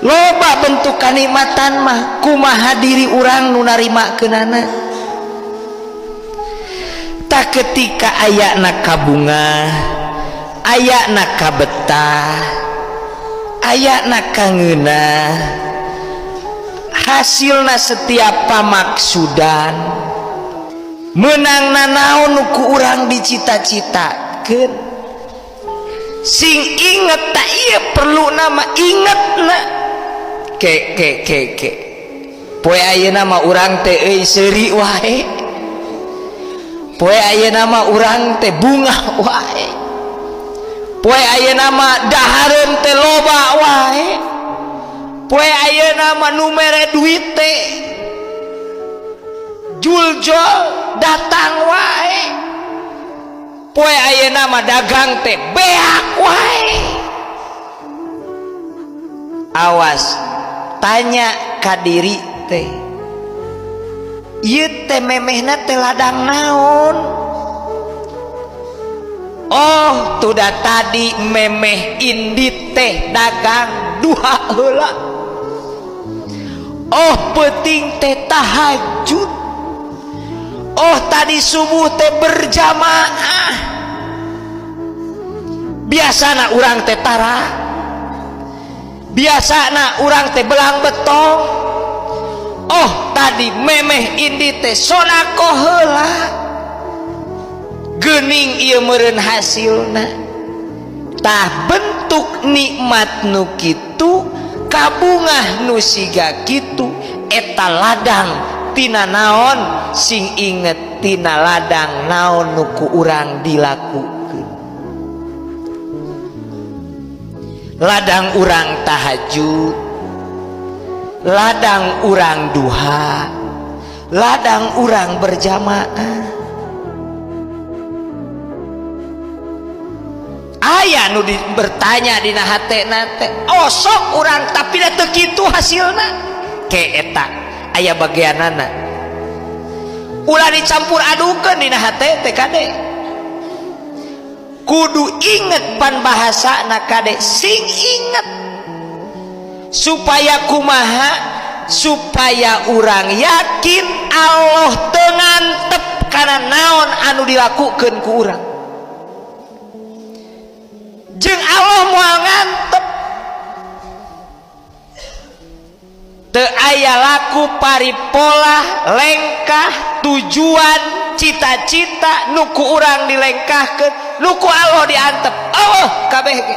loba bentuk kanikmatan mah kumaha diri urang nu narimakeunana. Tak ketika ayakna kabunga, ayakna kabetah, ayakna kangeuna, hasilna setiap pamaksudan menang nanaon ku urang dicita-citakeun. Sing inget tak iya perlu nama ingetna ke poe ayeuna mah urang teh euy seuri wae, poe ayeuna mah urang teh bunga wae, poe ayeuna mah dahareun teh loba wae, poe ayeuna mah nu mere duit teh juljol datang wae, poe ayeuna mah dagang teh beak wae. Awas tanya ka diri teh, ieu teh memehna teh ladang naon? Oh tuda tadi memeh indit teh dagang duha heula. Oh penting teh tahajud. Oh tadi subuh teh berjamaah. Biasana urang teh tara, biasana urang teh belang betong. Oh tadi memeh indi teh sodaqoh heula. Geuning ieu meureun hasilna. Tah bentuk nikmat nu kitu, kabungah nu siga kitu, eta ladang tina naon sing inget tina ladang naon nu ku urang dilakukeun. Ladang urang tahajud, ladang urang duha, ladang urang berjamaah. Aya nu bertanya dina hatena teh, oh sok urang tapi da teu kitu hasilna. Ke eta aya bagianana ulah dicampur adukeun dina hate teh kade. Kudu inget pan bahasana kade, sing inget supaya kumaha, supaya urang yakin Allah teu ngantep kana naon anu dilakukeun ku urang. Jeung Allah moal ngantep, teu aya laku paripola lengkah tujuan cita-cita nu ku urang dilengkahkeun nu ku Allah diantep. Allah kabeh ge